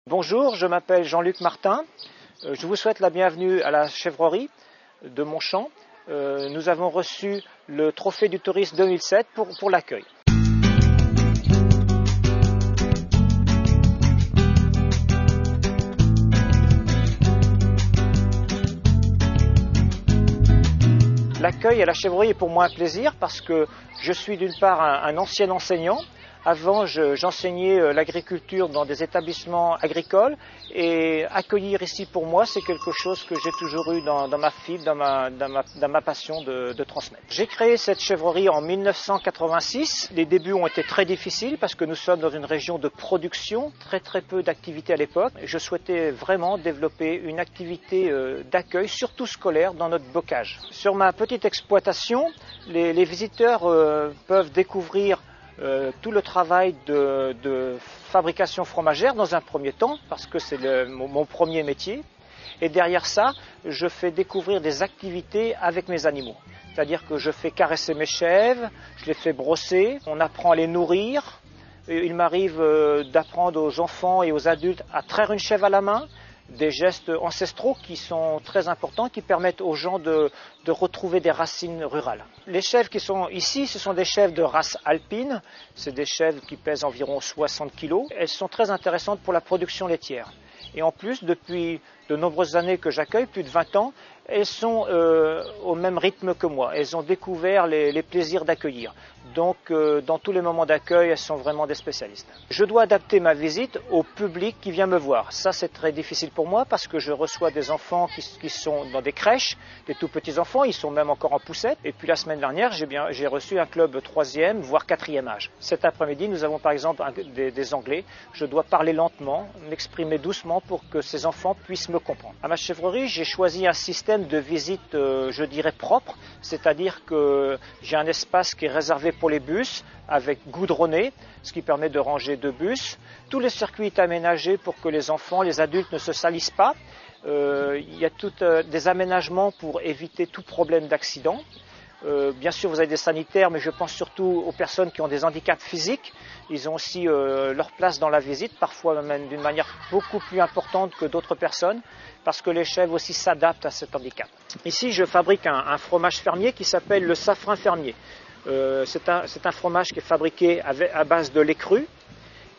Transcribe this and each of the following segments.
Bonjour, je m'appelle Jean-Luc Martin. Je vous souhaite la bienvenue à la chèvrerie de Montchamp. Nous avons reçu le trophée du tourisme 2007 pour l'accueil. L'accueil à la chèvrerie est pour moi un plaisir parce que je suis d'une part un ancien enseignant. Avant, j'enseignais l'agriculture dans des établissements agricoles et accueillir ici pour moi, c'est quelque chose que j'ai toujours eu dans ma fibre, dans ma passion de transmettre. J'ai créé cette chèvrerie en 1986. Les débuts ont été très difficiles parce que nous sommes dans une région de production, très peu d'activité à l'époque. Je souhaitais vraiment développer une activité d'accueil, surtout scolaire, dans notre bocage. Sur ma petite exploitation, les visiteurs peuvent découvrir tout le travail de fabrication fromagère dans un premier temps, parce que c'est mon premier métier. Et derrière ça, je fais découvrir des activités avec mes animaux. C'est-à-dire que je fais caresser mes chèvres, je les fais brosser, on apprend à les nourrir. Il m'arrive d'apprendre aux enfants et aux adultes à traire une chèvre à la main, des gestes ancestraux qui sont très importants, qui permettent aux gens de retrouver des racines rurales. Les chèvres qui sont ici, ce sont des chèvres de race alpine, c'est des chèvres qui pèsent environ 60 kg. Elles sont très intéressantes pour la production laitière. Et en plus, depuis de nombreuses années que j'accueille, plus de 20 ans, elles sont au même rythme que moi. Elles ont découvert les plaisirs d'accueillir. Donc, dans tous les moments d'accueil, elles sont vraiment des spécialistes. Je dois adapter ma visite au public qui vient me voir. Ça, c'est très difficile pour moi parce que je reçois des enfants qui sont dans des crèches, des tout petits enfants, ils sont même encore en poussette. Et puis la semaine dernière, j'ai reçu un club 3e, voire 4e âge. Cet après-midi, nous avons par exemple des Anglais. Je dois parler lentement, m'exprimer doucement pour que ces enfants puissent me comprendre. À ma chèvrerie, j'ai choisi un système de visite, je dirais, propre, c'est-à-dire que j'ai un espace qui est réservé pour les bus avec goudronné, ce qui permet de ranger 2 bus. Tous les circuits sont aménagés pour que les enfants, les adultes ne se salissent pas. Il y a tous des aménagements pour éviter tout problème d'accident. Bien sûr, vous avez des sanitaires, mais je pense surtout aux personnes qui ont des handicaps physiques. Ils ont aussi leur place dans la visite, parfois même d'une manière beaucoup plus importante que d'autres personnes, parce que les chèvres aussi s'adaptent à cet handicap. Ici, je fabrique un fromage fermier qui s'appelle le safran fermier. C'est un fromage qui est fabriqué à base de lait cru.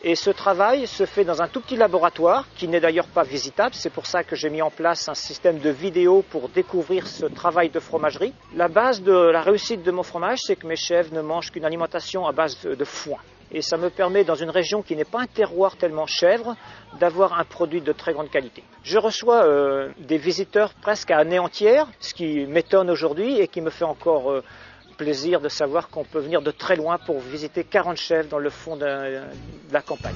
Et ce travail se fait dans un tout petit laboratoire qui n'est d'ailleurs pas visitable. C'est pour ça que j'ai mis en place un système de vidéo pour découvrir ce travail de fromagerie. La base de la réussite de mon fromage, c'est que mes chèvres ne mangent qu'une alimentation à base de foin. Et ça me permet, dans une région qui n'est pas un terroir tellement chèvre, d'avoir un produit de très grande qualité. Je reçois des visiteurs presque à année entière, ce qui m'étonne aujourd'hui et qui me fait encore plaisir de savoir qu'on peut venir de très loin pour visiter 40 chèvres dans le fond de la campagne.